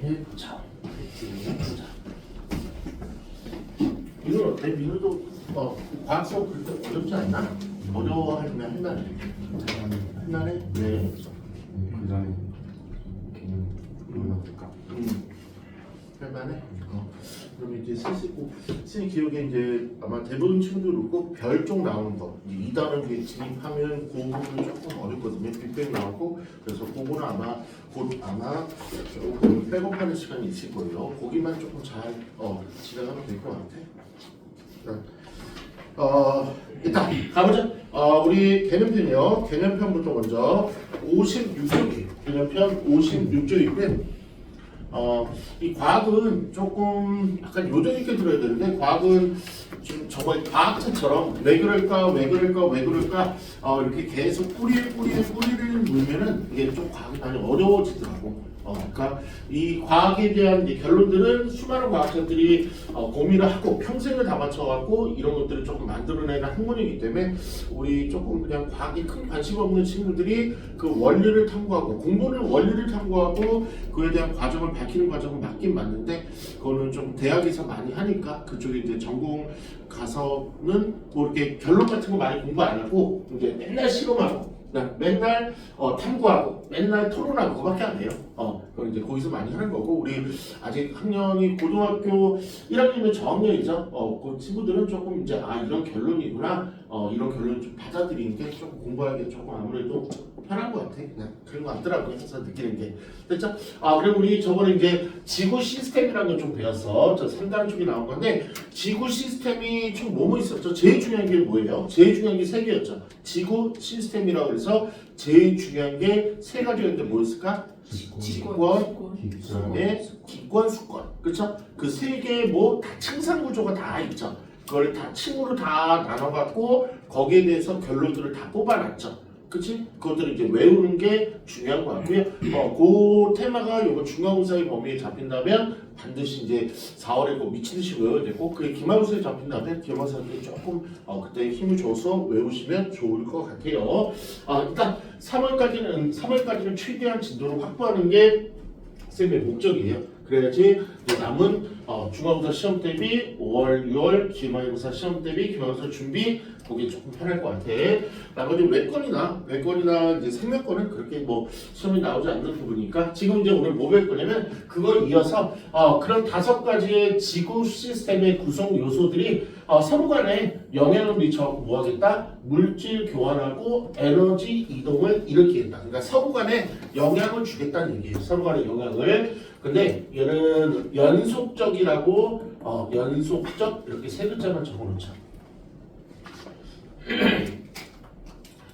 해보자. 민우 어때? 민우도 과학 수업 그렇게 어렵지 않나? 어려워하면 할만해. 할만해? 네. 그 전에 개념 몰라볼까? 할만해? 그럼 이제 쓰시고 선생님 기억에 이제 아마 대부분 친구들 그렇고 별쪽 나오는 거 이 단원에 진입하면 그거는 조금 어렵거든요. 빅뱅 나오고 그래서 그거는 아마 곧 조금 백업하는 시간이 있을 거예요. 거기만 조금 잘 진행하면 될 것 같아. 일단 가보자. 우리 개념편이요. 개념편부터 먼저 56쪽이에요. 개념편 56쪽이고요. 이 과학은 조금 약간 요령 있게 들어야 되는데 과학은 좀 정말 과학자처럼 왜 그럴까 이렇게 계속 뿌리를 물면은 이게 좀 과학이 많이 어려워지더라고. 그러니까 이 과학에 대한 이제 결론들은 수많은 과학자들이 고민을 하고 평생을 다 바쳐갖고 이런 것들을 조금 만들어내는 학문이기 때문에 우리 조금 그냥 과학에 큰 관심 없는 친구들이 그 원리를 탐구하고 공부는 원리를 탐구하고 그에 대한 과정을 밝히는 과정은 맞긴 맞는데 그거는 좀 대학에서 많이 하니까 그쪽에 이제 전공 가서는 뭐 이렇게 결론 같은 거 많이 공부 안 하고 이제 맨날 실험하고 맨날 탐구하고 맨날 토론하고 그거밖에 안 해요. 그럼 이제 거기서 많이 하는 거고 우리 아직 학년이 고등학교 1학년이면 저학년이죠. 그 친구들은 조금 이제 이런 결론이구나. 이런 결론을 좀 받아들이는 게 조금 공부하기 조금 아무래도 편한 것 같아. 그냥 그런 거 같더라고요. 해서 느끼는 게. 됐죠? 그리고 우리 저번에 이제 지구 시스템이라는 걸 좀 배웠어. 저 3단 쪽이 나온 건데 지구 시스템이 총 뭐뭐 있었죠? 제일 중요한 게 뭐예요? 제일 중요한 게 3개였죠. 지구 시스템이라고 해서 제일 중요한 게 3가지였는데 뭐였을까? 직권, 그다음에 기권, 수권. 그렇죠? 그 3개 뭐 다 층상 구조가 다 있죠. 그걸 다 층으로 다 나눠갖고 거기에 대해서 결론들을 다 뽑아놨죠. 그치? 그것들을 이제 외우는 게 중요한 것 같고요. 그 테마가 요거 중간고사의 범위에 잡힌다면 반드시 이제 4월에 뭐 미친듯이 외워야 되고 그게 기말고사에 잡힌다면 기말고사한테 조금 그때 힘을 줘서 외우시면 좋을 것 같아요. 일단 3월까지는 최대한 진도를 확보하는 게 쌤의 목적이에요. 그래야지 남은 중간고사 시험 대비 5월, 6월 기말고사 시험 대비 기말고사 준비 그게 조금 편할 것 같아. 나머지 외권이나 이제 생명권은 그렇게 뭐 시험이 나오지 않는 부분이니까 지금 이제 오늘 뭐 배울 거냐면 그걸 이어서 그런 5가지의 지구 시스템의 구성 요소들이 서로 간에 영향을 미쳐서 뭐 하겠다? 물질 교환하고 에너지 이동을 일으키겠다. 그러니까 서로 간에 영향을 주겠다는 얘기예요. 서로 간에 영향을. 근데 얘는 연속적이라고 연속적 이렇게 3글자만 적어놓자.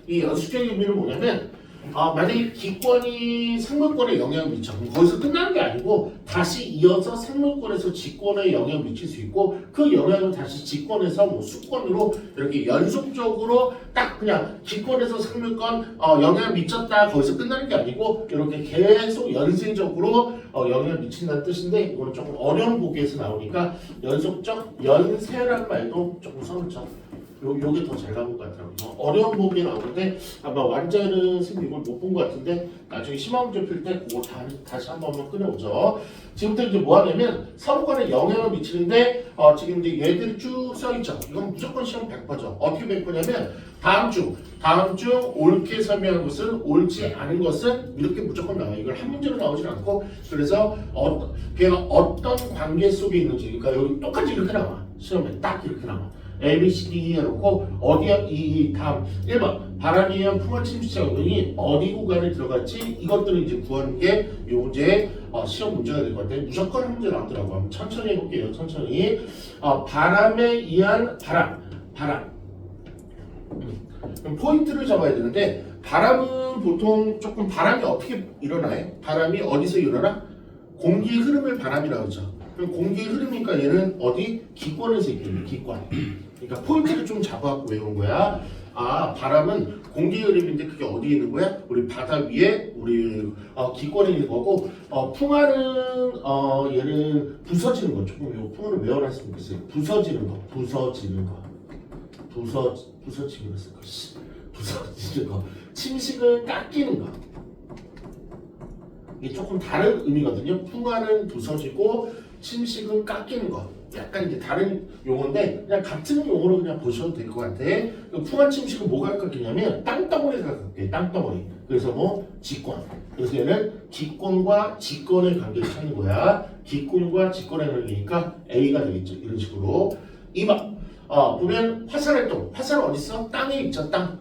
이 연속적인 의미는 뭐냐면 만약에 기권이 상물권에 영향을 미쳐 그럼 거기서 끝나는 게 아니고 다시 이어서 상물권에서 직권에 영향을 미칠 수 있고 그 영향을 다시 직권에서 뭐 수권으로 이렇게 연속적으로 딱 그냥 기권에서 상물권 영향을 미쳤다 거기서 끝나는 게 아니고 이렇게 계속 연쇄적으로 영향을 미친다는 뜻인데 이거는 조금 어려운 보기에서 나오니까 연속적 연쇄라는 말도 조금 써놓자. 요게 더 잘 나온 것 같더라고요. 어려운 부분이 나오는데 아마 완자는 선생님 이걸 못 본 것 같은데 나중에 심화 문제 풀 때 그거 다시 한번 꺼내오죠. 지금부터 이제 뭐 하냐면 서로 간에 영향을 미치는데 지금 이제 얘들이 쭉 써있죠. 이건 무조건 시험 100%죠. 어떻게 100%냐면 다음 주 옳게 설명한 것은 옳지 않은 것은 이렇게 무조건 나와요. 이걸 한 문제로 나오진 않고 그래서 걔가 어떤 관계 속에 있는지 그러니까 여기 똑같이 이렇게 나와. 시험에 딱 이렇게 나와. A, B, C, D 해놓고 어디야 이 다음 1번 바람에 의한 풍화 침수차 운동이 어디 구간에 들어갈지 이것들을 이제 구하는 게 이 문제의 시험 문제가 될 것 같아요. 무조건 한 문제 나오더라고요. 한번 천천히 해볼게요. 천천히 바람에 의한 바람 그럼 포인트를 잡아야 되는데 바람은 보통 조금 바람이 어떻게 일어나요? 바람이 어디서 일어나? 공기 흐름을 바람이라고 하죠. 그럼 공기 흐름이니까 얘는 어디? 기권에서 있겠네. 기권. 그러니까 포인트를 좀 잡아갖고 외우는 거야. 바람은 공기 흐름인데 그게 어디에 있는 거야? 우리 바다 위에 우리 기권에 있는 거고 풍화는 얘는 부서지는 거. 조금 요 풍화는 외워놨으면 좋겠어요. 부서지는 거. 부서지는 거. 침식은 깎이는 거. 이게 조금 다른 의미거든요. 풍화는 부서지고 침식은 깎이는 거. 약간 이제 다른 용어인데 그냥 같은 용어로 그냥 보셔도 될 것 같아. 풍화 침식은 뭐가 깎이냐면 땅덩어리가 깎여요. 땅덩어리. 그래서 뭐 직권. 그래서 얘는 기권과 직권의 관계를 찾는 거야. 기권과 직권의 관계니까 A가 되겠죠. 이런 식으로. 2번. 보면 화산활동. 화산 어디 있어? 땅에 있죠. 땅.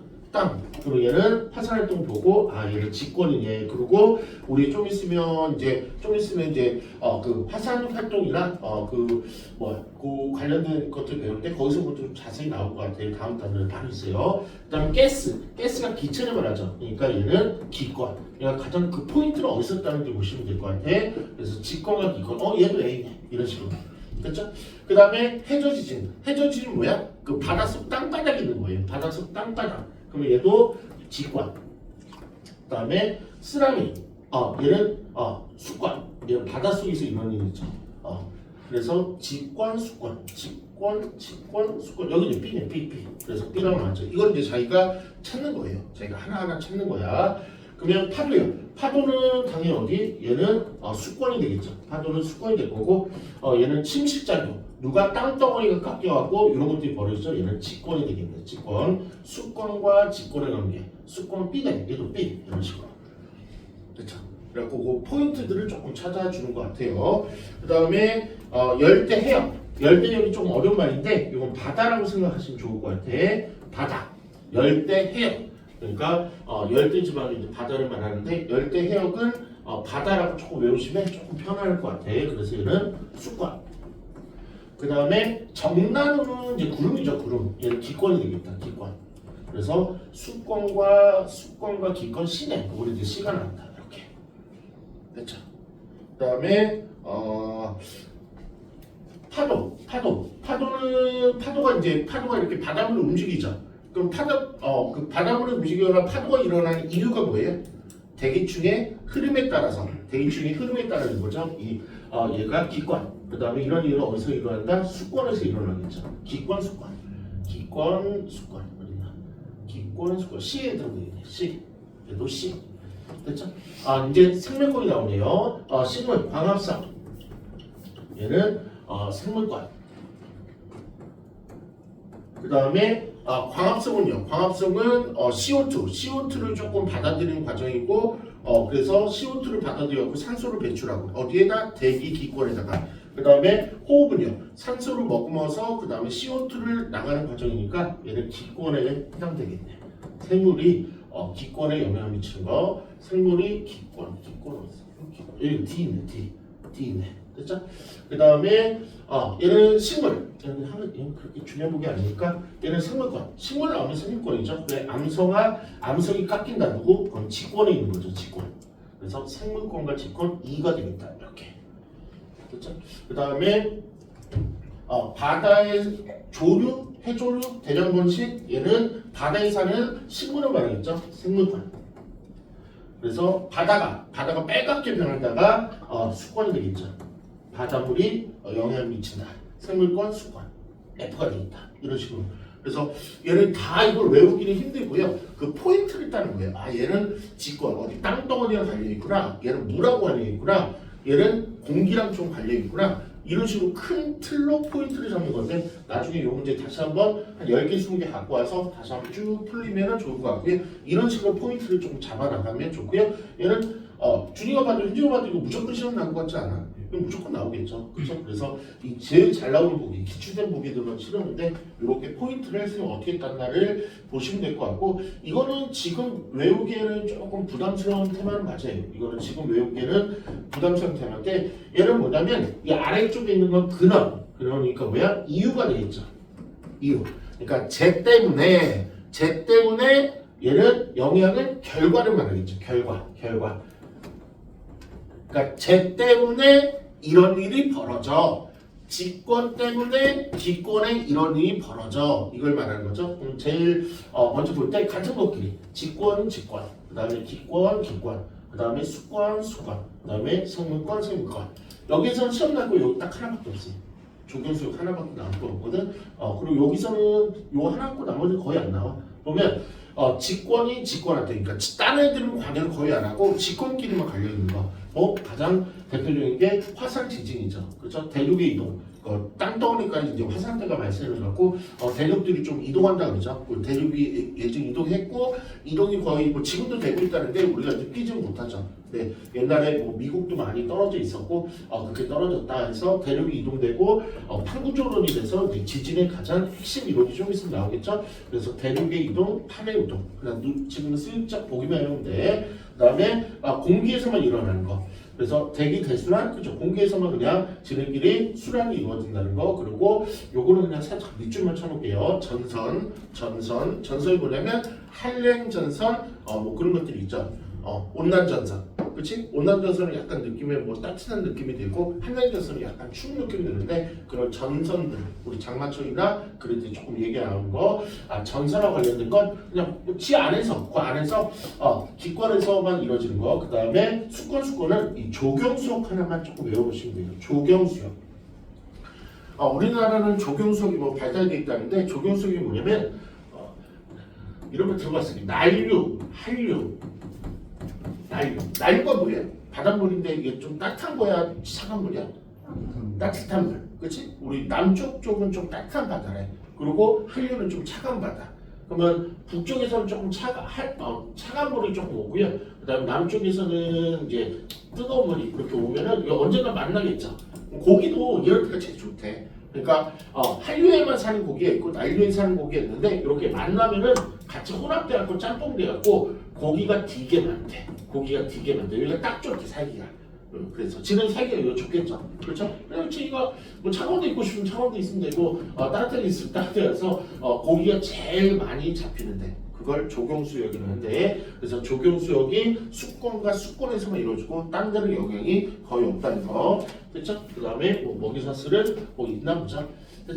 그리고 얘는 화산활동 보고 얘는 직권이네. 그리고 우리 좀 있으면 이제 그 화산활동이나 그 관련된 것들 배울 때 거기서부터 좀 자세히 나올 것 같아요. 다음 단어는 따로 있어요. 그다음 가스가 기체를 말하죠. 그러니까 얘는 기권. 그러니까 가장 그 포인트는 어디서 있다는지 보시면 될 것 같아. 그래서 직권과 기권. 얘도 A네. 이런 식으로. 그렇죠? 그 다음에 해저지진. 해저지진 뭐야? 그 바닷속 땅바닥이 있는 거예요. 바닷속 땅바닥. 그러면 얘도 직권. 그 다음에 쓰나미. 얘는 수권. 얘는 바닷속에서 이런 일이죠. 그래서 직권, 수권. 직권, 수권. 여기는 B네. B. 그래서 B라고 나왔죠. 이건 이제 자기가 찾는 거예요. 자기가 하나하나 찾는 거야. 그러면 파도요. 파도는 당연히 어디? 얘는 수권이 되겠죠. 파도는 수권이 될 거고, 얘는 침식작용. 누가 땅덩어리가 깎여갖고 이런 것들이 벌어지죠. 얘는 직권이 되겠네. 직권. 수권과 직권의 관계. 수권 B네. 얘도 B. 이런 식으로. 그렇죠. 그래갖고 그 포인트들을 조금 찾아주는 것 같아요. 그 다음에 열대 해역. 열대역이 좀 어려운 말인데 이건 바다라고 생각하시면 좋을 것 같아. 바다. 열대 해역. 그러니까 열대 지방이 이제 바다를 말하는데 열대 해역은 바다라고 조금 외우시면 조금 편할 것 같아. 그래서 얘는 수권. 그 다음에 정난우는 이제 구름이죠. 구름. 얘는 기권이 되겠다. 기권. 그래서 수권과 기권 C네. 우리 이제 C가 나온다. 이렇게. 됐죠. 그 다음에 파도가 이렇게 바닷물을 움직이죠. 그럼 그 바닷물을 움직이거나 파도가 일어나는 이유가 뭐예요? 대기층의 흐름에 따라서 있는 거죠. 얘가 기권. 그 다음에 이런 일은 어디서 일어난다? 수권에서 일어나겠죠. 기권, 수권. 어디나? 기권, 수권. C에 들어가겠네. C. 얘도 C. 됐죠? 이제 생물권이 나오네요. 식물, 광합성. 얘는 생물권. 그 다음에 광합성은요. 광합성은 CO2를 조금 받아들이는 과정이고, 그래서 CO2를 받아들여서 산소를 배출하고 어디에다? 대기 기권에다가. 그 다음에 호흡은요. 산소를 머금어서 그 다음에 CO2를 나가는 과정이니까 얘는 기권에 해당되겠네. 생물이 기권에 영향을 미치는 거. 생물이 기권 여기 D 있네. D 있네. 됐죠? 그 다음에 얘는 식물. 얘는 그렇게 중요한 복이 아니니까 얘는 생물권. 식물 나오면 생물권이죠. 왜? 암석이 깎인다. 누구? 그건 직권에 있는 거죠. 직권. 그래서 생물권과 직권 2가 되겠다. 이렇게. 됐죠? 그 다음에 바다의 조류, 해조류, 대장번식. 얘는 바다에 사는 식물을 말하겠죠. 생물권. 그래서 바다가 빨갛게 변하다가 수권이 되겠죠. 바닷물이 영향을 미친다. 생물권, 수권, F가 되겠다. 이런 식으로. 그래서 얘는 다 이걸 외우기는 힘들고요. 그 포인트를 따는 거예요. 얘는 직권, 어디 땅덩어리랑 관련있구나. 얘는 물하고 관련있구나. 얘는 공기랑 좀 관련있구나. 이런 식으로 큰 틀로 포인트를 잡는 건데 나중에 이 문제 다시 한번 한 10개, 20개 갖고 와서 다시 한번 쭉 풀리면 좋을 것 같고요. 이런 식으로 포인트를 좀 잡아나가면 좋고요. 얘는 준이가 봐도 현지가 봐도 이거 무조건 시험 나올 것 같지 않아? 이건 무조건 나오겠죠. 그렇죠? 그래서 이 제일 잘 나오는 보기, 기출된 보기들만 치르는데 이렇게 포인트를 쓰면 어떻게 땄나를 보시면 될 것 같고 이거는 지금 외우기에는 조금 부담스러운 테마는 맞아요. 이거는 지금 외우기에는 부담스러운 테마인데 얘는 뭐냐면 이 아래쪽에 있는 건 근원. 그러니까 뭐야? 이유가 되겠죠. 이유. 그러니까 쟤 때문에 얘는 영향을 결과를 말하겠죠. 결과. 그러니까 쟤 때문에 이런 일이 벌어져. 직권 때문에 기권에 이런 일이 벌어져. 이걸 말하는 거죠. 그럼 제일 먼저 볼 때 같은 것끼리 직권, 그 다음에 기권, 그 다음에 수권, 그 다음에 생물권. 여기서는 시험 날 거 여기 딱 하나밖에 없어요. 조경수역 하나밖에 나올 거 없거든. 그리고 여기서는 요 하나 갖고 나머지는 거의 안 나와. 보면 직권이 직권한테, 그러니까 다른 애들은 관여를 거의 안 하고 직권끼리만 갈려 있는 거. 가장 대표적인 게 화산 지진이죠. 그렇죠? 대륙의 이동. 땅덩어리까지 이제 화산대가 발생을 갖고 대륙들이 좀 이동한다 그러죠. 대륙이 예전 이동했고 이동이 거의 뭐 지금도 되고 있다는데 우리가 느끼지는 못하죠. 네, 옛날에 뭐 미국도 많이 떨어져 있었고 그렇게 떨어졌다 해서 대륙이 이동되고 판구조론이 돼서 이제 지진의 가장 핵심 이론이 좀 있으면 나오겠죠. 그래서 대륙의 이동, 탄의 이동. 그냥 지금 슬쩍 보기만 하면 돼. 그다음에 공기에서만 일어나는 거. 그래서 대기 대순환, 그죠? 공기에서만 그냥 지름길이 순환이 이루어진다는 거. 그리고 요거는 그냥 살짝 밑줄만 쳐놓을게요. 전선이 뭐냐면 한랭전선, 뭐 그런 것들이 있죠. 온난전선, 그렇지? 온난전선은 약간 느낌에 뭐 따뜻한 느낌이 되고 한랭전선은 약간 추운 느낌이 드는데 그런 전선들, 우리 장마철이나 그럴 때 조금 얘기 나온 거, 전선과 관련된 건 그냥 지 안에서, 그 안에서 기권에서만 이루어지는 거. 그 다음에 수권은 이 조경수역 하나만 조금 외워보시면 돼요. 조경수역. 우리나라는 조경수역이 뭐 발달되어 있다는데 조경수역이 뭐냐면 이런 거 들어봤어요. 난류, 한류. 난류가 뭐예요? 바닷물인데 이게 좀 따뜻한 거야? 차가운 물이야? 따뜻한 물. 그렇지? 우리 남쪽 쪽은 좀 따뜻한 바다래. 그리고 한류는 좀 차가운 바다. 그러면 북쪽에서는 조금 차가운 물이 조금 오고요. 그다음 남쪽에서는 이제 뜨거운 물이 이렇게 오면은 이거 언젠가 만나겠죠. 고기도 이럴 때가 제일 좋대. 그러니까 한류에만 사는 고기가 있고 난류에 사는 고기가 있는데 이렇게 만나면은 같이 혼합돼갖고 짬뽕 돼갖고 고기가 되게 많대. 여기가 딱 좋대 살기가. 그래서 지는 살기가 이거 좋겠죠. 그렇죠? 그렇지. 이거 뭐 차가운 데 있고 싶으면 차가운 데 있으면 되고 따뜻하게 있으면 따뜻해서 고기가 제일 많이 잡히는데 그걸 조경수역이라고 하는데 그래서 조경수역이 수권과 수권에서만 이루어지고 딴 데는 영향이 거의 없다는 거. 그렇죠? 그 다음에 뭐 먹이사슬은 뭐 있나 보자.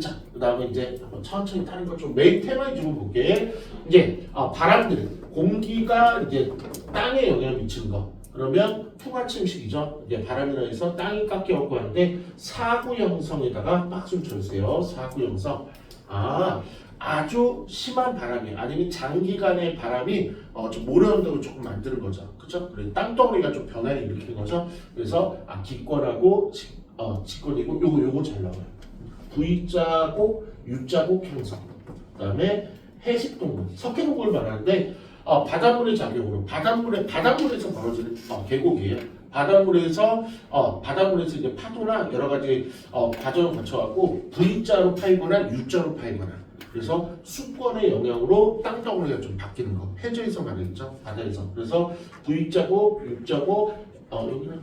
자, 그 다음에 이제 한번 천천히 다른 것 좀 메인 테마 위주로 볼게. 이제 바람들, 공기가 이제 땅에 영향을 미치는 거. 그러면 투과침식이죠. 이제 바람이라 해서 땅이 깎여갖고 하는데 사구 형성에다가 박수 쳐주세요. 사구 형성. 아주 심한 바람이 아니면 장기간의 바람이 좀 모래언덕을 조금 만드는 거죠. 그렇죠? 그래서 땅덩어리가 좀 변화를 일으키는 거죠. 그래서 기권하고 직권이고 요거 잘 나와요. V자고 U자고 형성. 그다음에 해식동물, 석회동물을 말하는데 바닷물의 작용으로 바닷물에서 벌어지는 계곡이에요. 바닷물에서 이제 파도나 여러 가지 과정을 거쳐갖고 V자로 파이거나 U자로 파이거나 그래서 수권의 영향으로 땅덩어리가 좀 바뀌는 거. 해저에서 말이죠. 바다에서. 그래서 V자고 U자고 여기는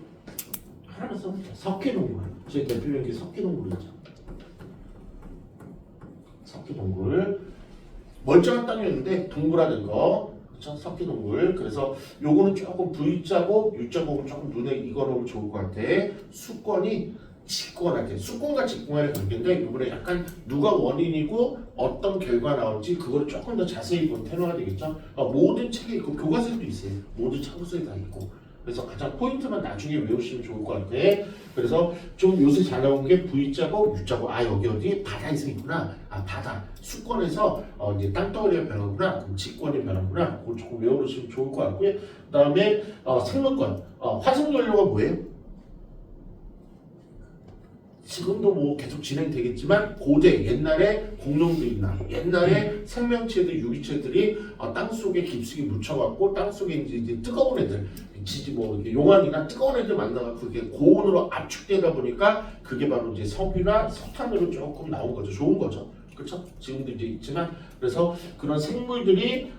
하나만 써보자. 석회동물. 제 대표적인 게 석회동물이죠. 석회동굴 멀쩡한 땅이었는데 동굴하는 거 그렇죠? 석회동굴. 그래서 요거는 조금 V자고 U자고 조금 눈에 익어놓으면 좋을 것 같아. 수권이 직권한테 수권과 직권의 관계인데 이번에 약간 누가 원인이고 어떤 결과 나올지 그거를 조금 더 자세히 본 테너가 되겠죠. 모든 책에 있고 교과서에도 있어요. 모든 참고서에 다 있고. 그래서 가장 포인트만 나중에 외우시면 좋을 것 같아. 그래서 좀 요새 잘 나온 게 V자고 U자고 여기 어디 바다에서 있구나. 바다 수권에서 이제 땅덩어리가 변하구나. 그럼 직권이 변하구나. 그걸 조금 외우시면 좋을 것 같고요. 그다음에 생물권 화석연료가 뭐예요? 지금도 뭐 계속 진행되겠지만 고대 옛날에 공룡들이나 옛날에 생명체들 유기체들이 땅 속에 깊숙이 묻혀갖고 땅 속에 이제 뜨거운 애들 뭐 용암이나 뜨거운 애들 만나가 그게 고온으로 압축되다 보니까 그게 바로 이제 석유나 석탄으로 조금 나온 거죠. 좋은 거죠. 그렇죠? 지금도 이제 있지만 그래서 그런 생물들이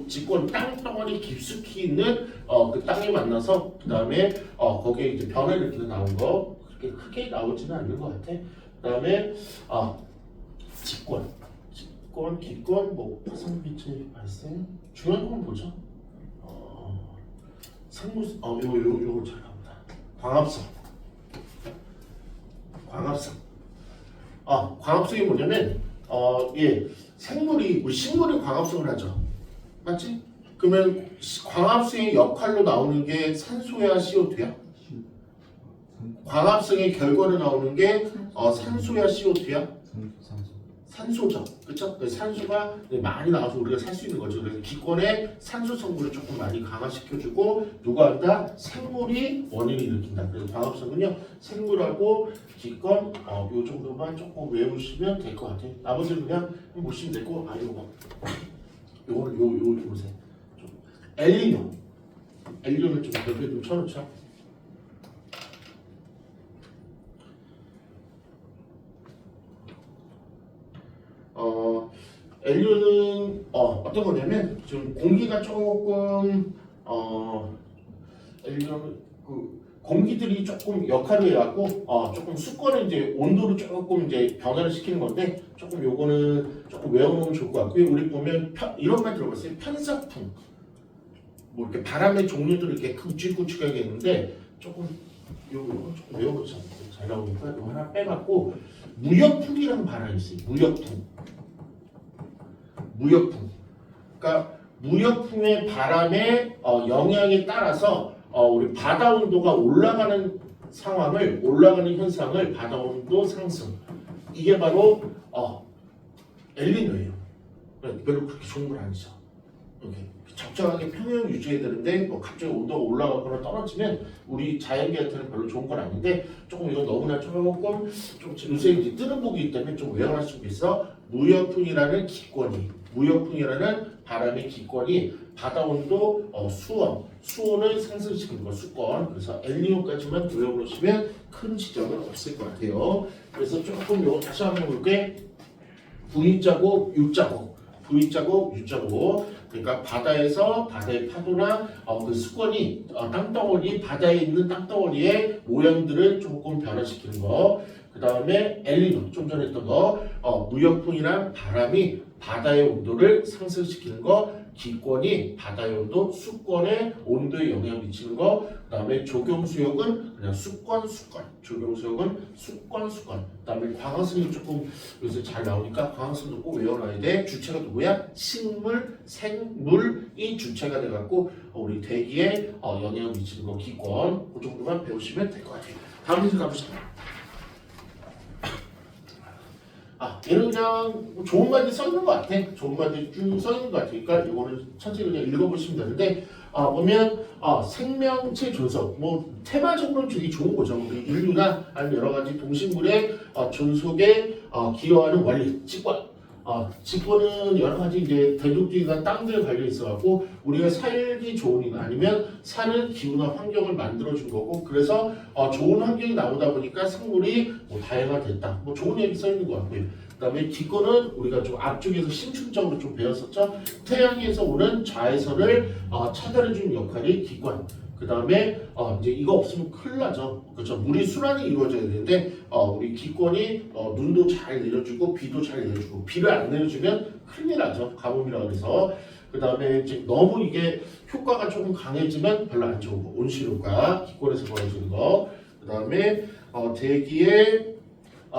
직권 땅덩어리 깊숙이 있는 그 땅에 만나서 그 다음에 거기에 이제 변화를 일으키는 나온 거. 크게 나오지는 않는 것 같아. 그다음에 직권, 기권, 뭐 화성빛의 발생 중요한 건 뭐죠? 생물, 요거 잘 나온다. 광합성이 뭐냐면 생물이 우리 식물이 광합성을 하죠. 맞지? 그러면 광합성의 역할로 나오는 게 산소야, CO2야? 광합성의 결과로 나오는 게 산소야, CO2야? 산소죠. 그렇죠? 산소가 많이 나와서 우리가 살 수 있는 거죠. 그래서 기권의 산소 성분을 조금 많이 강화시켜주고 누가 한다? 생물이 원인을 일으킨다. 그래서 광합성은요 생물하고 기권 요 정도만 조금 외우시면 될 것 같아요. 나머지는 그냥 보시면 되고 요거는 요 보세요. 엘리뇨를 좀 옆에 좀 쳐놓자. 엘리뇨는 어떤 거냐면 지금 공기가 조금 엘리뇨는 그 공기들이 조금 역할을 해갖고 조금 수권을 이제 온도를 조금 이제 변화를 시키는 건데 조금 요거는 조금 외워놓으면 좋을 것 같고요. 우리 보면 이런 말 들어봤어요. 편사풍. 뭐 이렇게 바람의 종류들을 이렇게 굵직굵직하게 있는데 조금 요거 조금 외워보자. 잘 나오니까 이거 하나 빼갖고 무역풍이라는 바람이 있어요. 무역풍. 그러니까 무역풍의 바람의 영향에 따라서 우리 바다 온도가 올라가는 현상을 바다 온도 상승. 이게 바로 엘니뇨예요. 별로 그렇게 좋은 건 아니죠. 이렇게 적정하게 평형 유지해야 되는데 갑자기 온도가 올라가거나 떨어지면 우리 자연계한테는 별로 좋은 건 아닌데 조금 이거 너무나 조금 요새 이제 뜨는 복이 있다면 좀 외워할 수 있어. 무역풍이라는 바람의 기권이 바다 온도 수온을 상승시키는 거 수권. 그래서 엘니뇨까지만 외워보시면 큰 지장은 없을 것 같아요. 그래서 조금 요거 다시 한번 볼게. V자국, U자국. 그러니까 바다의 파도나 그 수건이 땅덩어리 바다에 있는 땅덩어리의 모양들을 조금 변화시키는 거. 그 다음에 엘니뇨 좀 전에 했던 거 무역풍이란 바람이 바다의 온도를 상승시키는 거. 기권이 바다의 온도, 수권의 온도에 영향을 미치는 거. 그 다음에 조경수역은 그냥 수권. 조경수역은 수권. 그 다음에 광합성이 조금 요새 잘 나오니까 광합성도 꼭 외워놔야 돼. 주체가 누구야? 생물이 주체가 돼갖고 우리 대기에 영향을 미치는 거 기권. 그 정도만 배우시면 될 것 같아요. 다음 문제 가보시죠. 얘는 그냥 좋은 말이 써 있는 것 같아. 좋은 말이 쭉 써 있는 것 같으니까 이거는 천천히 그냥 읽어보시면 되는데 보면 생명체 존속 테마적으로는 되게 좋은 거죠. 우리 인류나 아니면 여러 가지 동식물의 존속에 기여하는 원리, 직권은 여러 가지 이제 대륙들이나 땅들에 관련 있어갖고 우리가 살기 좋은 아니면 사는 기후나 환경을 만들어준 거고 그래서 좋은 환경이 나오다 보니까 생물이 다양화됐다. 좋은 얘기 써 있는 것 같고요. 그다음에 기권은 우리가 좀 앞쪽에서 심층적으로 좀 배웠었죠. 태양에서 오는 자외선을 차단해주는 역할이 기권. 그 다음에 이제 이거 없으면 큰일 나죠. 그렇죠. 물이 순환이 이루어져야 되는데 우리 기권이 눈도 잘 내려주고 비도 잘 내려주고 비를 안 내려주면 큰일 나죠. 가뭄이라 그래서. 그 다음에 이제 너무 이게 효과가 조금 강해지면 별로 안 좋은 거. 온실 효과 기권에서 벌어지는 거. 그 다음에 대기의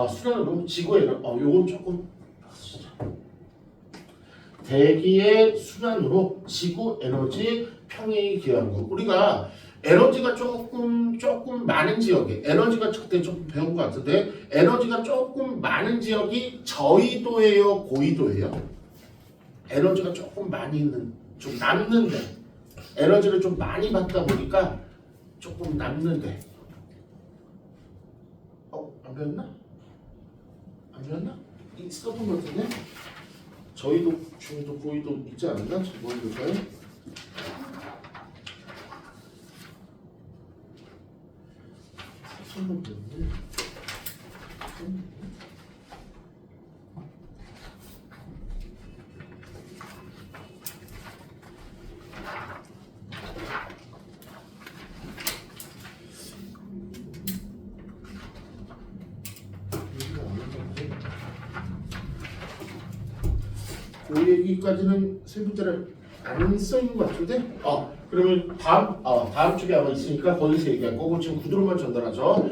순환으로 지구에 요건 조금 대기의 순환으로 지구 에너지 평행이 기여하는 거. 우리가 에너지가 조금 많은 지역에 에너지가 그때 좀 배운 것 같은데 에너지가 조금 많은 지역이 저위도예요, 고위도예요? 에너지가 조금 많이 있는, 좀 남는데 에너지를 좀 많이 받다 보니까 조금 남는데 안 배웠나? 있었던 것 같은데? 저희도 중위도 고위도 있지 않았나? 뭐 볼까요? 선물 때문에. 그 얘기까지는 세부대로 안 써있는 것 같은데? 그러면 다음 주에 아마 있으니까 거기서 얘기할 거고 지금 구두로만 전달하죠.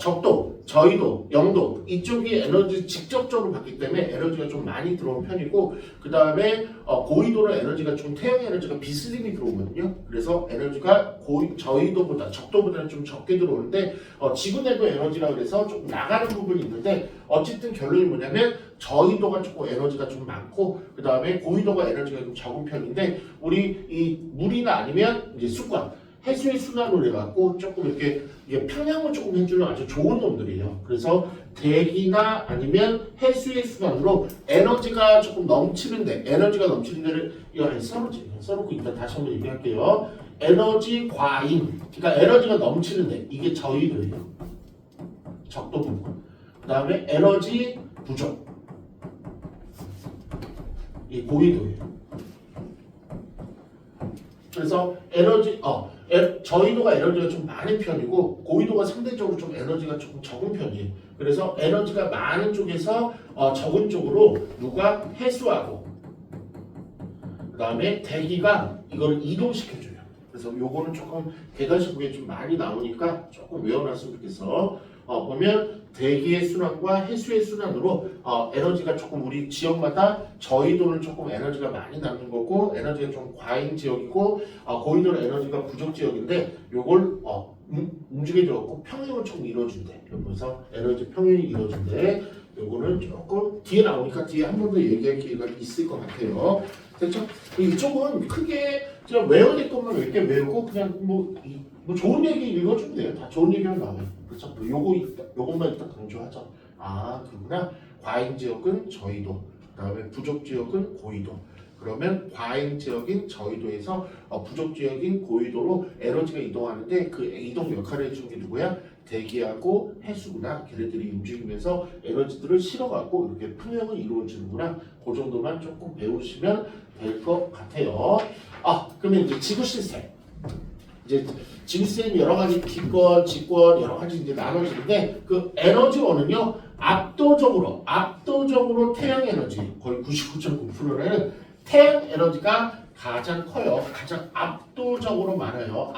적도, 저희도, 영도 이쪽이 에너지 직접적으로 받기 때문에 에너지가 좀 많이 들어오는 편이고 그 다음에 고위도는 에너지가 좀 태양 에너지가 비스듬히 들어오거든요. 그래서 에너지가 저희도보다 적도보다는 좀 적게 들어오는데 지구 내부 에너지라 그래서 좀 나가는 부분이 있는데 어쨌든 결론이 뭐냐면 저위도가 조금 에너지가 좀 많고 그 다음에 고위도가 에너지가 좀 적은 편인데 우리 이 물이나 아니면 이제 습관 해수의 순환으로 해갖고 조금 이렇게 이게 평양을 조금 해주는 아주 좋은 놈들이에요. 그래서 대기나 아니면 해수의 순환으로 에너지가 조금 넘치는데 에너지가 넘치는 데를 이거 아니 써놓고 일단 다시 한번 얘기할게요. 에너지 과잉 그러니까 에너지가 넘치는데 이게 저위도예요. 적도 부분. 그 다음에 에너지 부족 이 고위도예요. 그래서 저위도가 에너지가 좀 많은 편이고 고위도가 상대적으로 좀 에너지가 조금 적은 편이에요. 그래서 에너지가 많은 쪽에서 적은 쪽으로 누가 해수하고 그 다음에 대기가 이걸 이동시켜줘요. 그래서 요거는 조금 계단식국에 좀 많이 나오니까 조금 외워놨으면 좋겠어. 보면 대기의 순환과 해수의 순환으로 에너지가 조금 우리 지역마다 저위도는 조금 에너지가 많이 남는 거고 에너지가 좀 과잉 지역이고 고위도는 에너지가 부족 지역인데 요걸 움직여줘갖고 평형을 조금 이루어준대. 그래서 에너지 평형이 이루어준대. 요거는 조금 뒤에 나오니까 뒤에 한 번 더 얘기할 기회가 있을 것 같아요. 됐죠? 이쪽은 크게 그냥 외워야 될 것만 이렇게 외우고 그냥 뭐 좋은 얘기 읽어주면 돼요. 다 좋은 얘기만 나와요. 그렇죠? 요것만 일단 강조하죠. 아, 그구나. 과잉 지역은 저위도, 그다음에 부족 지역은 고위도. 그러면 과잉 지역인 저위도에서 부족 지역인 고위도로 에너지가 이동하는데 그 이동 역할을 해주는 게 누구야? 대기하고 해수구나. 걔네들이 움직이면서 에너지들을 실어갖고 이렇게 평형을 이루어주는구나. 그 정도만 조금 배우시면 될 것 같아요. 그러면 이제 지구 시스템. 이제 지구 시스템이 여러 가지 기권, 직권 여러 가지 이제 나눠지는데 그 에너지원은요 압도적으로 태양 에너지 거의 99.9%는 태양 에너지가 가장 커요. 가장 압도적으로 많아요.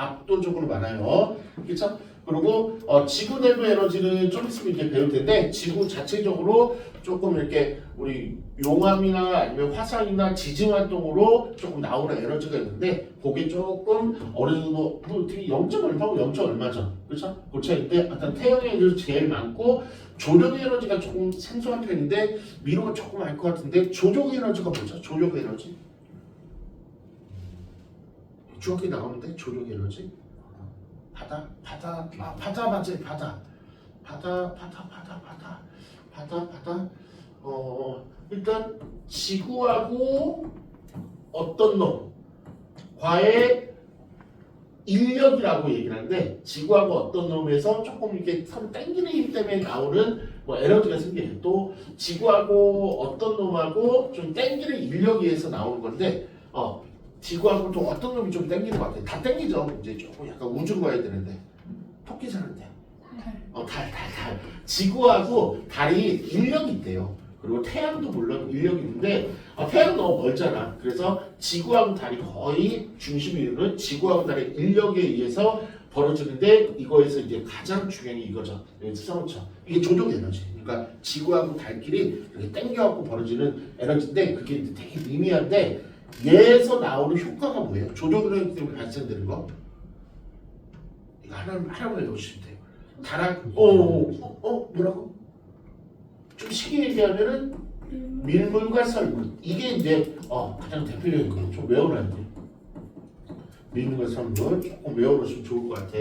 그렇죠? 그리고 지구 내부 에너지는 좀 있으면 이제 배울 텐데 지구 자체적으로 조금 이렇게 우리 용암이나 아니면 화산이나 지진 활동으로 조금 나오는 에너지가 있는데 그게 조금 어느 정도 어떻게 0점 얼마고 0점 얼마죠? 그렇죠? 그 차이인데 일단 태양의 에너지 제일 많고 조력의 에너지가 조금 생소한 편인데 미로가 조금 알 것 같은데 조력의 에너지가 뭐죠? 조력의 에너지? 중학교에 나오는데 조력의 에너지? 바다 맞지? 바다. 일단 지구하고 어떤 놈과의 인력이라고 얘기를 하는데 지구하고 어떤 놈에서 조금 이렇게 선 땡기는 힘 때문에 나오는 에너지가 생겨요. 또 지구하고 어떤 놈하고 좀 땡기는 인력에 의해서 나오는 건데 지구하고 또 어떤 놈이 좀 땡기는 것 같아요. 다 땡기죠. 이제 조금 약간 우주로 가야 되는데 토끼 사는데 달. 지구하고 달이 인력이 있대요. 그리고 태양도 물론 인력이 있는데 태양 너무 멀잖아. 그래서 지구하고 달이 거의 중심이 있는 지구하고 달의 인력에 의해서 벌어지는데 이거에서 이제 가장 중요한 게 이거죠. 여기 써놓죠. 이게 조력 에너지. 그러니까 지구하고 달끼리 이렇게 땡겨갖고 벌어지는 에너지인데 그게 되게 미미한데 얘에서 나오는 효과가 뭐예요? 조력 에너지 때문에 발생되는 거. 이거 하나만 외우시면 돼요. 뭐라고? 좀 쉽게 얘기하면은 밀물과 썰물 이게 이제 가장 대표적인 거예요. 좀 외워놔야 돼. 밀물과 썰물 조금 외워놓으시면 좋을 것 같아.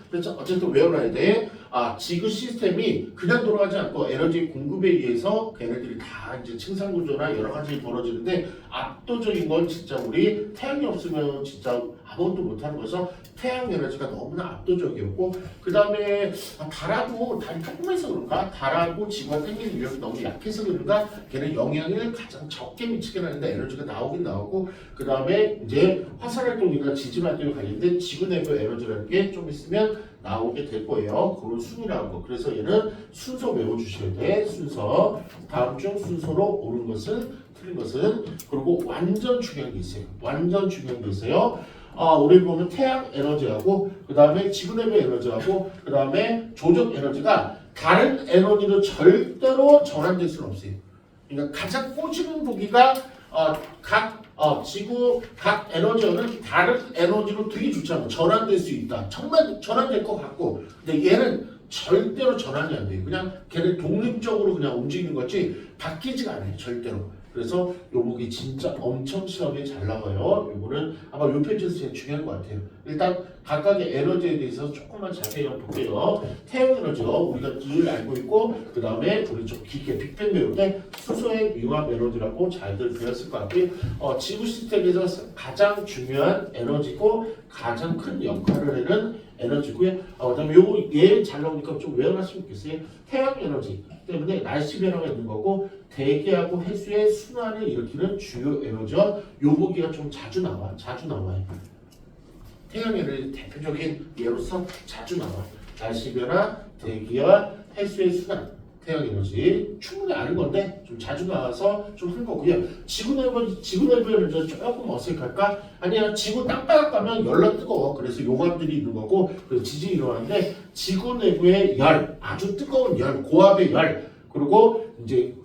그래서 어쨌든 외워놔야 돼. 지구 시스템이 그냥 돌아가지 않고 에너지 공급에 의해서 그 에너지를 다 이제 층상 구조나 여러 가지 벌어지는데 압도적인 건 진짜 우리 태양이 없으면 진짜 아무것도 못하는 거라서 태양 에너지가 너무나 압도적이었고 그 다음에 달이 조금해서 그런가? 달하고 지구가 땡기는 위력이 너무 약해서 그런가? 걔는 영향을 가장 적게 미치게 하는데 에너지가 나오긴 나오고 그 다음에 이제 화산 활동이나 지진 활동에 관련된 지구 내부 에너지라는 게 좀 있으면 나오게 될 거예요. 그걸 순위라고. 그래서 얘는 순서 외워주셔야 돼. 순서. 다음 중 순서로 옳은 것은 틀린 것은 그리고 완전 중요한 게 있어요. 우리 보면 태양 에너지하고 그 다음에 지구 내부 에너지하고 그 다음에 조적 에너지가 다른 에너지로 절대로 전환될 수는 없어요. 그러니까 가장 꽂히는 보기가 지구 각 에너지는 다른 에너지로 되게 좋잖아. 전환될 수 있다. 정말 전환될 것 같고 근데 얘는 절대로 전환이 안 돼요. 그냥 걔는 독립적으로 그냥 움직이는 거지 바뀌지가 않아요. 절대로. 그래서 요목이 진짜 엄청 시험에 잘 나와요. 요거는 아마 요 페이지에서 제일 중요한 것 같아요. 일단 각각의 에너지에 대해서 조금만 자세히 한번 볼게요. 태양 에너지요. 우리가 늘 알고 있고 그 다음에 우리 좀 깊게 빅뱅 배울 때 수소의 융합 에너지라고 잘들 배웠을 것 같고요. 지구 시스템에서 가장 중요한 에너지고 가장 큰 역할을 하는 에너지고요. 그다음에 요거 얘 잘 나오니까 좀 외워놨으면 좋겠어요. 태양 에너지 때문에 날씨 변화가 있는 거고 대기하고 해수의 순환을 일으키는 주요 에너지와 요거기가 좀 자주 나와요. 태양 에너지 대표적인 예로서 자주 나와. 날씨 변화, 대기와 해수의 순환, 태양 에너지 충분히 아는 건데 좀 자주 나와서 좀 한 거고요. 지구 내부 에너지는 조금 어색할까? 아니야, 지구 땅바닥 가면 열나 뜨거워. 그래서 용암들이 있는 거고 그래서 지진이 일어나는데 지구 내부의 열, 아주 뜨거운 열, 고압의 열, 그리고 이제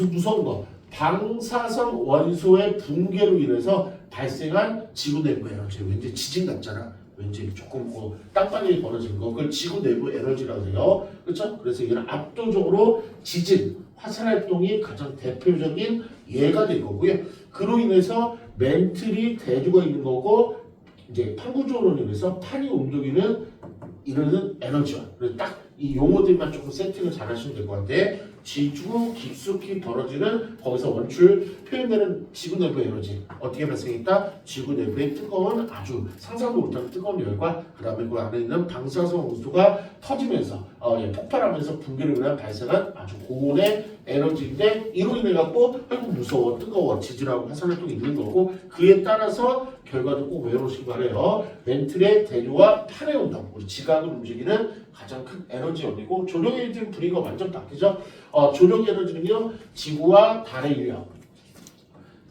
무서운 거. 방사성 원소의 붕괴로 인해서 발생한 지구 내부 에너지. 왠지 지진 같잖아. 왠지 조금 땅바닥이 벌어지는 거. 그걸 지구 내부 에너지라고 해요. 그렇죠? 그래서 이는 압도적으로 지진, 화산 활동이 가장 대표적인 예가 될 거고요. 그로 인해서 멘틀이 대두가 있는 거고 이제 판구조로 인해서 판이 움직이는 이러는 에너지와 그래서 딱 이 용어들만 조금 세팅을 잘 하시면 될 것 같아. 지구 깊숙이 벌어지는 거기서 원출 표현되는 지구 내부 에너지 어떻게 발생했다? 지구 내부의 뜨거운 아주 상상도 못하는 뜨거운 열과 그 다음에 그 안에 있는 방사성 원소가 터지면서 폭발하면서 붕괴로 인해 발생한 아주 고온의 에너지인데 이로 인해 갖고 아이고 무서워 뜨거워 지진하고 화산 활동이 있는 거고 그에 따라서 결과도 꼭 외우시기 바래요. 멘틀의 대류와 판의 운동 우리 지각을 움직이는 가장 큰 에너지원이고 조력 에너지는 분위기가 완전 바뀌죠. 조력 에너지는요 지구와 달의 인력,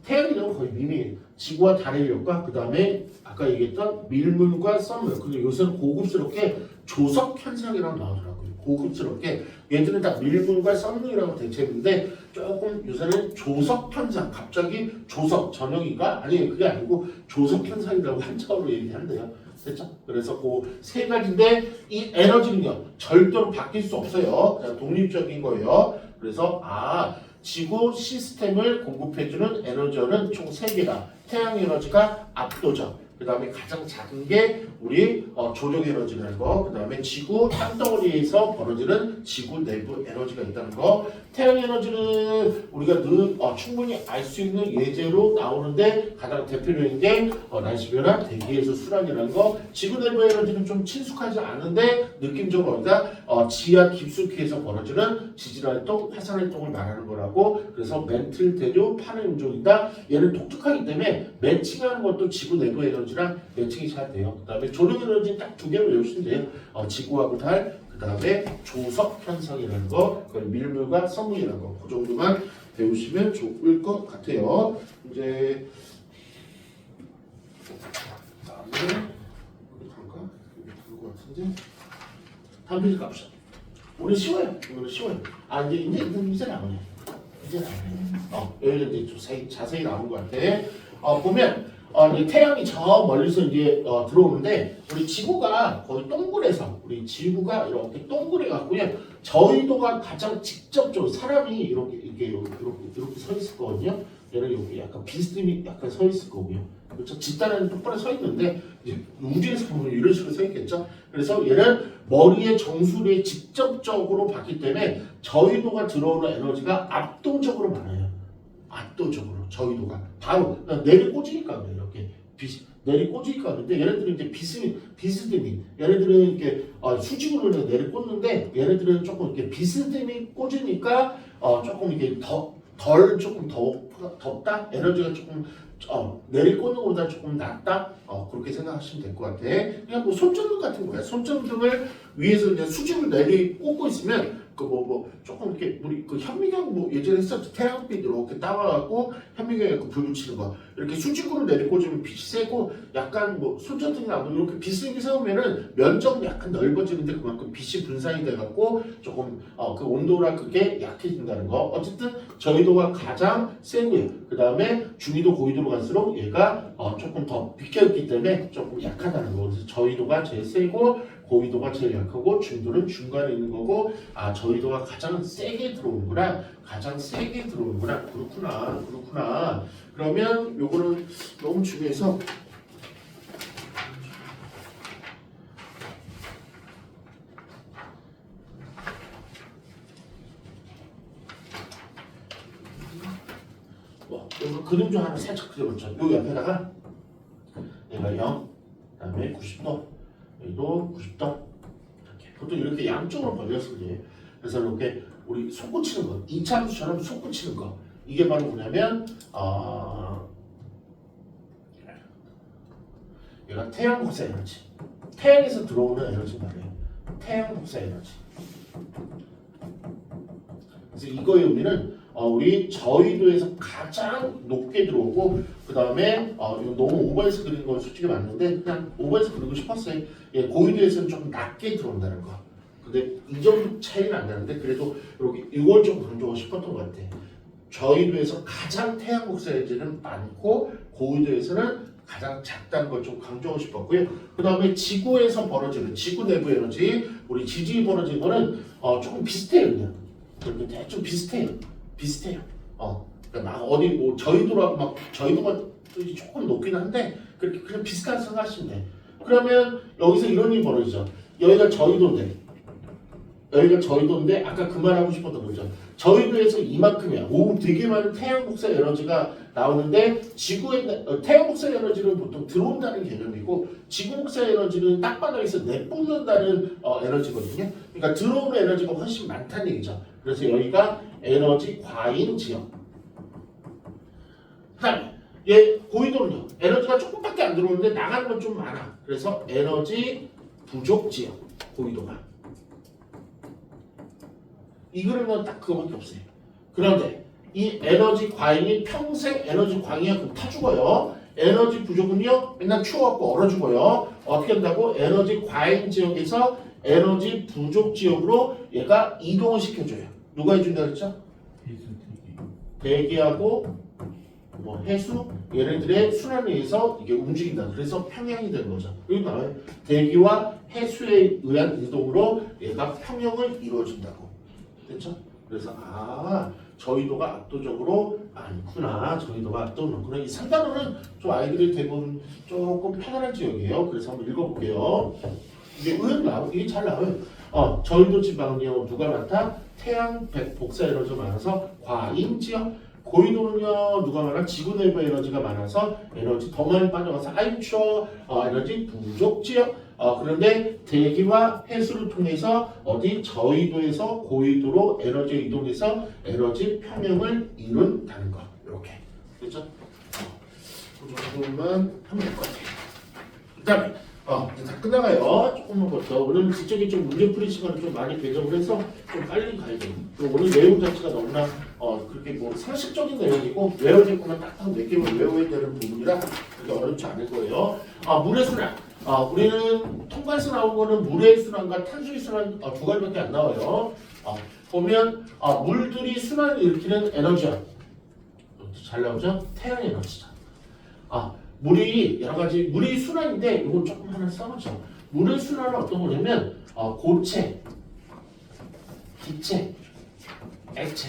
태양 인력은 거의 미미해요. 지구와 달의 인력과 그 다음에 아까 얘기했던 밀물과 썸물 근데 요새는 고급스럽게 조석 현상이라고 나오더라고요. 고급스럽게 얘들은 다 밀물과 썸물이라고 대체했는데 조금 요새는 조석 현상 갑자기 조석 전형인가? 아니 그게 아니고 조석 현상이라고 한자어로 얘기한대요. 됐죠? 그래서 그 세 가지인데 이 에너지는요 절대로 바뀔 수 없어요. 그냥 독립적인 거예요. 그래서 지구 시스템을 공급해주는 에너지는 총 3개다. 태양 에너지가 압도적. 그 다음에 가장 작은 게 우리 조력 에너지라는 거. 그 다음에 지구 땅덩어리에서 벌어지는 지구 내부 에너지가 있다는 거. 태양 에너지는 우리가 늘 충분히 알 수 있는 예제로 나오는데 가장 대표적인 게 날씨 변화, 대기에서 순환이라는 거. 지구 내부 에너지는 좀 친숙하지 않은데 느낌적으로 어디다 지하 깊숙이에서 벌어지는 지진 활동, 화산 활동을 말하는 거라고. 그래서 멘틀 대류, 판의 운종이다. 얘는 독특하기 때문에 매칭하는 것도 지구 내부 에너지랑 매칭이 잘 돼요. 그 다음에 조력 에너지는 딱 2개로 외우시면 돼요. 지구하고 달, 그 다음에 조석 현상이라는 거, 그리고 밀물과 썸물이라는 거, 그 정도만 배우시면 좋을 것 같아요. 이제 다음에 어디 갈까? 여기 것 같은데 다음 페이지 갑시다. 오늘 쉬워요. 이거는 쉬워요. 이제 나오네. 이제 나오네. 여기 이제 좀 자세히 나온 것 같아. 보면. 이제 태양이 저 멀리서 이제 들어오는데 우리 지구가 거의 동그래서 우리 지구가 이렇게 동그래 갖고요. 저희도가 가장 직접적으로 사람이 이렇게 서 있을 거거든요. 얘는 여기 약간 비스듬히 약간 서 있을 거고요. 그렇죠? 집단에는 똑바로 서 있는데 이제 우주에서 보면 이런 식으로 서 있겠죠. 그래서 얘는 머리의 정수리에 직접적으로 받기 때문에 저희도가 들어오는 에너지가 압도적으로 많아요. 압도적으로 저희도가 바로 내리 꽂으니까 그래요. 이렇게 내리 꽂으니까 근데 얘네들은 이제 비스듬히 얘네들은 이렇게 수직으로 내리 꽂는데 얘네들은 조금 이렇게 비스듬히 꽂으니까 조금 이게 조금 덥다 에너지가 조금 내리 꽂는 것보다 조금 낫다 그렇게 생각하시면 될 것 같아. 그냥 뭐 손전등 같은 거야. 손전등을 위에서 이제 수직으로 내리 꽂고 있으면 조금 이렇게 우리 그 현미경 뭐 예전에 했었죠. 태양빛 이렇게 따와갖고 현미경에 불 붙이는 거 이렇게 수직으로 내리 꽂으면 빛이 세고 약간 뭐 손전등이 나오면 이렇게 비스듬히 세우면은 면적이 약간 넓어지는데 그만큼 빛이 분산이 돼갖고 조금 그 온도랑 그게 약해진다는 거. 어쨌든 저희도가 가장 세고요. 그 다음에 중위도 고위도로 갈수록 얘가 조금 더 비껴있기 때문에 조금 약하다는 거. 그래서 저희도가 제일 세고 고위도가 제일 약하고 중도는 중간에 있는 거고 저위도가 가장 세게 들어오는구나. 가장 세게 들어오는구나. 그렇구나. 그러면 요거는 너무 중요해서 여기서 그림 좀 하나 살짝 그려보죠. 요 옆에다가 얘가 0, 그다음에 90도, 여기도 90도. 이렇게 보통 이렇게 양쪽으로 벌려서 그래요. 그래서 이렇게 우리 솟구치는 거, 이차함수처럼 솟구치는 거. 이게 바로 뭐냐면 얘가 태양 복사 에너지. 태양에서 들어오는 에너지 말이에요. 태양 복사 에너지. 그래서 이거의 의미는 우리 저위도에서 가장 높게 들어오고 그 다음에 이거 너무 오버해서 그리는 건 솔직히 맞는데 그냥 오버해서 그리고 싶었어요. 예, 고위도에서는 좀 낮게 들어온다는 거. 근데 이 정도 차이는 안 나는데 그래도 이렇게 이걸 좀 강조하고 싶었던 것 같아. 저위도에서 가장 태양 복사 에너지는 많고 고위도에서는 가장 작다는 걸 좀 강조하고 싶었고요. 그 다음에 지구에서 벌어지는 지구 내부 에너지, 우리 지진이 벌어진 거는 조금 비슷해요. 그냥 이렇게 대충 비슷해요. 그러니까 어디 뭐 저희도라고 막 저희도가 조금 높긴 한데 그렇게 그냥 비슷하게 생각하시면 돼. 그러면 여기서 이런 일이 벌어지죠. 여기가 저희도인데 아까 그 말하고 싶었던 거죠. 저희도에서 이만큼이야. 오, 되게 많은 태양 복사 에너지가 나오는데 지구에 태양 복사 에너지는 보통 들어온다는 개념이고 지구 복사 에너지는 땅바닥에서 내뿜는다는 에너지거든요. 그러니까 들어오는 에너지가 훨씬 많다는 얘기죠. 그래서 여기가 에너지 과잉 지역. 그다음에 얘 고위도는요. 에너지가 조금밖에 안 들어오는데 나가는 건 좀 많아. 그래서 에너지 부족 지역. 고위도가. 이 그림은 딱 그거밖에 없어요. 그런데 이 에너지 과잉이 평생 에너지 과잉이야 그럼 타 죽어요. 에너지 부족은요 맨날 추워갖고 얼어 죽어요. 어떻게 한다고? 에너지 과잉 지역에서 에너지 부족 지역으로 얘가 이동을 시켜줘요. 누가 해준다 그랬죠? 대기하고 뭐 해수 얘네들의 순환에 의해서 이게 움직인다. 그래서 평형이 되는 거죠. 여기 나와요. 대기와 해수에 의한 이동으로 얘가 평형을 이루어준다고. 됐죠? 그래서 저희도가 압도적으로 많구나. 저희도가 압도적으로 많구나. 이 3단원은 좀 아이들이 대부분 조금 편안한 지역이에요. 그래서 한번 읽어볼게요. 이게 의외로 나와요. 이게 잘 나와요. 저희도 지방은요 누가 많다? 태양 복사 에너지가 많아서 과잉 지역. 고위도는요 누가 많아? 지구 내부 에너지가 많아서 에너지 더 많이 빠져가서 아임 추워. 에너지 부족 지역. 그런데 대기와 해수를 통해서 어디 저위도에서 고위도로 에너지 이동해서 에너지 평형을 이룬다는 거. 이렇게 그렇죠? 그 정도만 하면 될 것 같아요. 그다음에 이제 다 끝나가요. 조금만 더. 오늘 뒤쪽에 좀 문제풀이 시간을 좀 많이 배정을 해서 좀 빨리 가야 돼요. 오늘 내용 자체가 너무나 그렇게 뭐 상식적인 내용이고 외워질 것만 딱딱 몇 개만 외워야 되는 부분이라 그렇게 어렵지 않을 거예요. 물의 순환. 우리는 통과에서 나온 거는 물의 순환과 탄수의 순환 두 가지밖에 안 나와요. 보면 물들이 순환을 일으키는 에너지야. 잘 나오죠? 태양 에너지죠. 물이 여러 가지 물이 순환인데 이건 조금 하나 써놓죠. 물의 순환은 어떤 거냐면 고체, 기체, 액체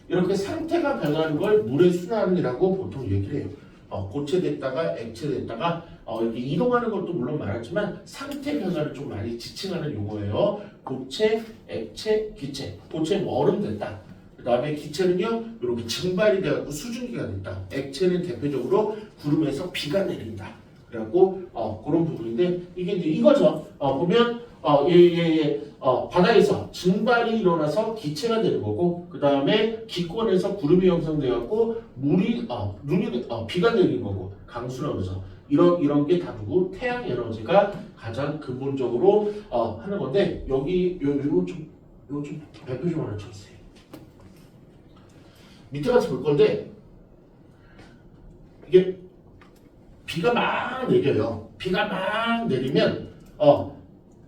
이렇게 상태가 변하는 걸 물의 순환이라고 보통 얘기를 해요. 고체됐다가 액체됐다가 이렇게 이동하는 것도 물론 말하지만 상태 변화를 좀 많이 지칭하는 용어예요. 고체, 액체, 기체. 고체는 얼음 됐다. 그 다음에 기체는요 이렇게 증발이 돼갖고 수증기가 됐다. 액체는 대표적으로 구름에서 비가 내린다. 그래갖고 그런 부분인데 이게 이제 이거죠. 보면 바다에서 증발이 일어나서 기체가 되는 거고 그 다음에 기권에서 구름이 형성돼갖고 비가 내리는 거고 강수라고 그러죠. 이런 게 다 누구? 태양 에너지가 가장 근본적으로 하는 건데 여기 요거 좀 발표 좀 하나 쳐주세요. 밑에 같이 볼 건데 이게 비가 막 내려요. 비가 막 내리면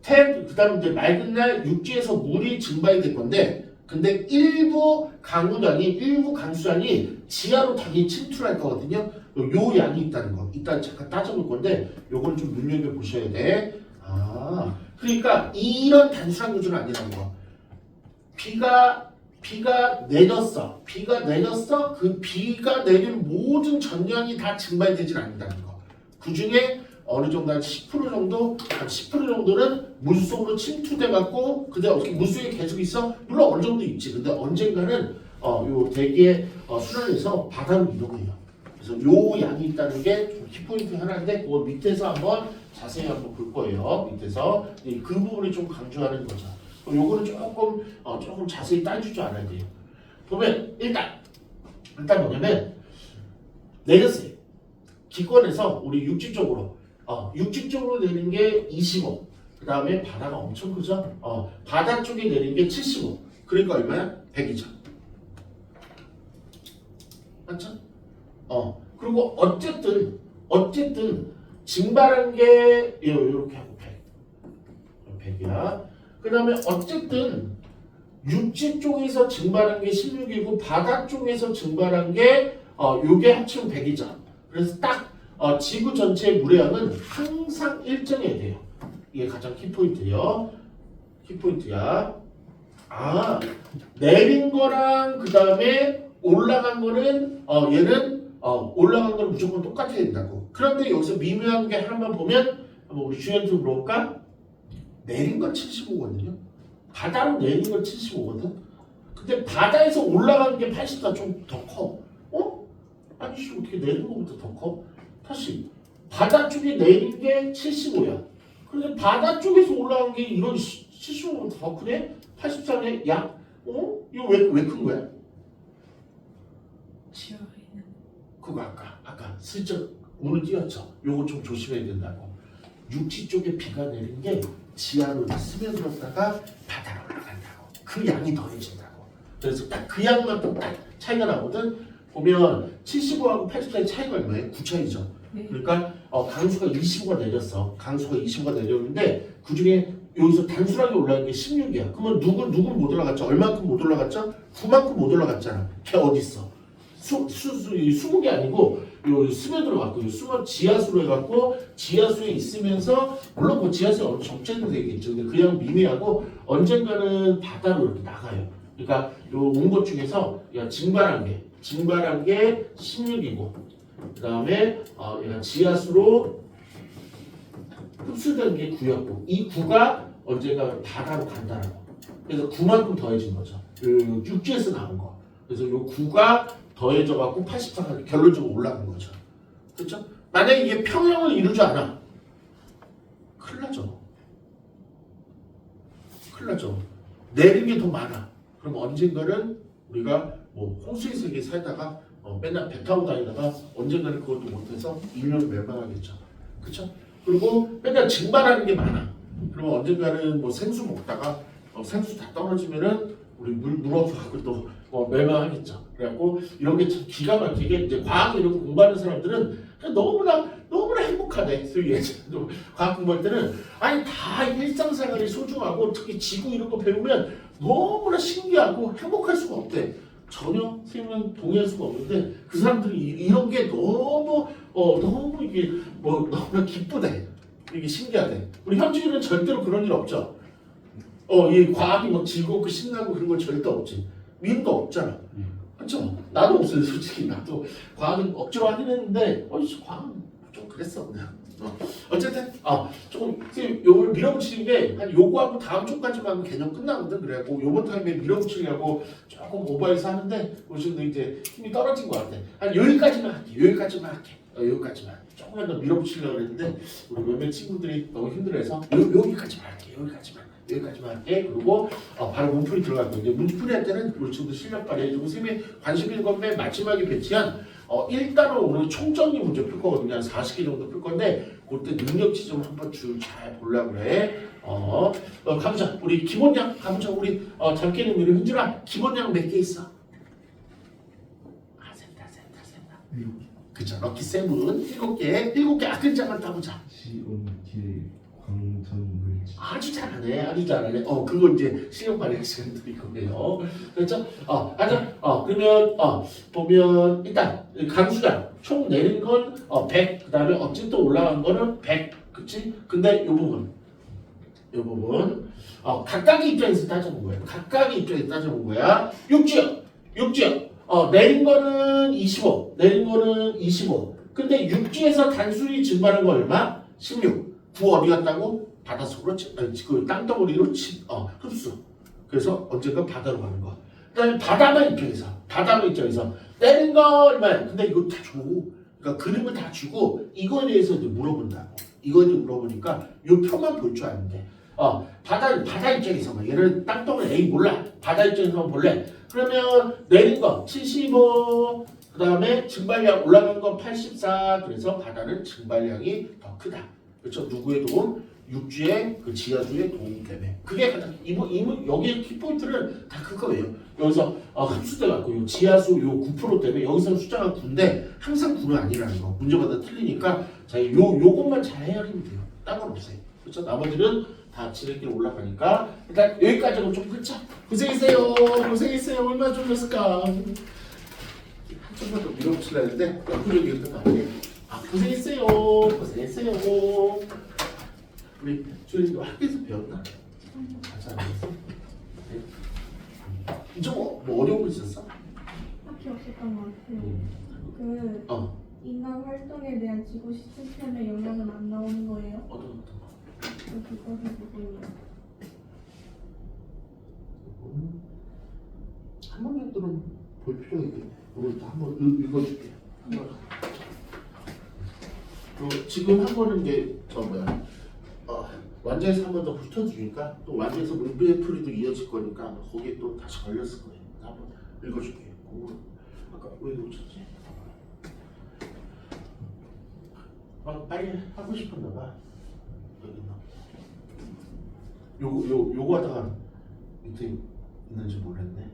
그다음 이제 맑은 날 육지에서 물이 증발이 될 건데 근데 일부 강수량이 지하로 당연히 침투할 거거든요. 요 양이 있다는 거. 이따 잠깐 따져볼 건데 요건 좀 눈여겨 보셔야 돼. 그러니까 이런 단순한 구조는 아니라는 거. 비가 내렸어. 비가 내렸어. 그 비가 내린 모든 전량이 다 증발되진 않는다는 거. 그 중에 어느 정도 한 10% 정도, 한 10% 정도는 물속으로 침투돼 갖고, 근데 어떻게 물속에 계속 있어? 물론 어느 정도 있지. 근데 언젠가는 요 대기의 순환에서 바다로 이동해요. 그래서 요 양이 있다는 게 좀 키포인트 하나인데, 그거 밑에서 한번 자세히 한번 볼 거예요. 밑에서 그 부분을 좀 강조하는 거죠. 요거는 조금 자세히 따지지 않아야 돼요. 보면 일단 뭐냐면 내렸어요. 기권에서 우리 육지 쪽으로 내린 게 25. 그 다음에 바다가 엄청 크죠. 바다 쪽에 내린 게 75. 그러니까 얼마야? 100이죠. 맞죠? 그리고 어쨌든 증발한 게 이렇게 하고 100이야. 그 다음에 어쨌든 육지 쪽에서 증발한 게 16이고 바다 쪽에서 증발한 게 요게 합치면 100이죠. 그래서 딱 지구 전체의 물의 양은 항상 일정해야 돼요. 이게 가장 키포인트예요. 키포인트야. 내린 거랑 그 다음에 올라간 거는 얘는 올라간 거는 무조건 똑같아야 된다고. 그런데 여기서 미묘한 게 하나만 보면 한번 우리 주연한테 물어볼까? 내린 건 75거든요. 바다로 내린 건 75거든. 근데 바다에서 올라간 게 80가 좀 더 커. 아니 어떻게 내린 거부터 더 커? 다시 바다 쪽에 내린 게 75야. 그런데 바다 쪽에서 올라간 게 이런 75보다 더 크네? 84네? 야? 이거 왜 큰 거야? 그거 아까 슬쩍 오늘 띄웠죠. 요거 좀 조심해야 된다고. 육지 쪽에 비가 내린 게 지하로 스며들었다가 바다로 올라간다고. 그 양이 더해진다고. 그래서 딱 그 양만큼 딱 차이가 나거든. 보면 75하고 84의 차이가 얼마예요? 9차이죠. 그러니까 강수가 25가 내렸어. 강수가 25가 내렸는데 그 중에 여기서 단순하게 올라간 게 16이야. 그러면 누군 못 올라갔죠? 얼만큼 못 올라갔죠? 9만큼 못 올라갔잖아. 걔 어디 있어? 20개 아니고 요 스며들어갖고 지하수로 해갖고 지하수에 있으면서 물론 그 지하수에 어느 정체는 되겠죠. 근데 그냥 미미하고 언젠가는 바다로 이렇게 나가요. 그러니까 요 온 것 중에서 증발한 게 16이고 그 다음에 얘가 지하수로 흡수된 게 9였고 이 9가 언젠가 바다로 간다라고. 그래서 9만큼 더해진 거죠. 육지에서 나온 거. 그래서 요 9가 더해져갖고 84가 결론적으로 올라간 거죠. 그렇죠? 만약에 이게 평형을 이루지 않아. 큰일 나죠. 내린 게 더 많아. 그럼 언젠가는 우리가 뭐 홍수의 세계에 살다가 맨날 배 타고 다니다가 언젠가는 그것도 못해서 인류를 멸망하겠죠. 그렇죠? 그리고 맨날 증발하는 게 많아. 그러면 언젠가는 뭐 생수 먹다가 생수 다 떨어지면은 우리 물 없어갖고 또 멸망하겠죠. 그래갖고 이런 게 참 기가 막히게 이제 과학 이런 거 공부하는 사람들은 그냥 너무나 행복하대. 예전에도 과학 공부할 때는 아니 다 일상생활이 소중하고 특히 지구 이런 거 배우면 너무나 신기하고 행복할 수가 없대. 전혀 생명 동의할 수가 없는데 그 사람들이 이런 게 너무 이게 너무나 기쁘대. 이게 신기하대. 우리 현지인은 절대로 그런 일 없죠. 이 과학이 막 즐겁고 신나고 그런 건 절대 없지. 미움도 없잖아. 그렇죠? 나도 없어요, 솔직히. 나도 과학은 억지로 하긴 했는데, 과학은 좀 그랬어, 그냥. 어쨌든, 조금, 요걸 밀어붙이는 게, 한 요거하고 다음 주까지만 개념 끝나거든. 그래갖고, 요번 타임에 밀어붙이려고 조금 오버해서 하는데, 요즘도 이제 힘이 떨어진 것 같아. 한 여기까지만 할게. 여기까지만. 조금만 더 밀어붙이려고 그랬는데, 우리 몇몇 친구들이 너무 힘들어해서, 여기까지만 할게. 여기까지만 할게. 그리고 바로 문풀이 들어갈 거예요. 문풀이 할 때는 우리 친구들 실력 발휘해주고 쌤이 관심 있는 건 맨 마지막에 배치한 1단원 오늘 총정리 문제 풀 거거든요. 한 40개 정도 풀 건데 그때 능력 지점 한번 잘 보려고 그래. 가보자. 우리 기본량 가보자. 우리 잠깨는 우리 흔준아 기본량 몇 개 있어? 셈다. 그쵸. 럭키 세븐 7개 아근장을 따보자. 시온 길 광전물 아주 잘하네. 그거 이제 실력 발휘 시간도 있고요. 그렇죠? 그러면 보면 일단 강수량 총 내린 건 100. 그다음에 어쨌든 올라간 거는 100. 그치? 근데 요 부분 이 부분. 각각의 입장에서 따져본 거야. 각각의 입장에서 따져본 거야. 육지역. 내린 거는 25. 내린 거는 25. 근데 육지에서 단순히 증발한 거 얼마? 16. 구 어디 갔다고? 바닷속으로 그 땅덩어리로 흡수. 그래서 언젠가 바다로 가는 거. 그다음에 바다만 입장에서 내린 거 얼마야? 근데 이거 다 줘. 그러니까 그림을 다 주고 이거에 대해서 이제 물어본다고. 이거에 대해 물어보니까 요 표만 볼 줄 아는데. 바다 입장에서만 얘를 땅덩어리 A 몰라. 바다 입장에서만 볼래. 그러면 내린 거 75. 그다음에 증발량 올라간 건 84. 그래서 바다는 증발량이 더 크다. 그렇죠? 누구의 도움? 육지의 그 지하수의 도움 때문에. 그게 가장 여기의 키포인트는 다 그거예요. 여기서 흡수돼 갖고 요 지하수 요 9% 때문에 여기서 숫자가 9인데 항상 9는 아니라는 거. 문제마다 틀리니까 자 요것만 잘 헤아리면 돼요. 딴 건 없어요. 그렇죠? 나머지는 다 지름길 올라가니까 일단 여기까지는 좀 그렇죠? 고생했어요. 얼마나 졸렸을까? 한쪽만 더 밀어붙이려 했는데 옆으로 이렇게 가네. 고생했어요. 우리 주연이도 학교에서 배웠나? 잘 알았어? 네. 이쪽 뭐 어려운 거 있었어? 딱히 없었던 것 같아요. 인간 활동에 대한 지구 시스템의 영향은 안 나오는 거예요? 어떤 거? 그거는 부분이요. 한 번만 들은 볼 필요가 있겠네. 오늘 한번 읽어줄게. 지금 한 번은 이제 완전에서 한 번 더 붙여주니까 또 완전에서 문제의 풀이도 이어질 거니까 거기에 또 다시 걸렸을 거예요. 한번 읽어줄게. 아까 왜 놓쳤지? 빨리 하고 싶었나 봐. 여기 요거 하다가 밑에 있는지 몰랐네.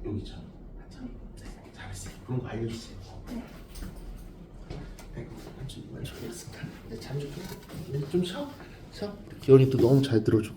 여기 참. 잘했어요. 그런 거 알려주세요. 한참 걸렸습니다. 잠 좀 쉬어. 기현이 또 너무 잘 들어줘.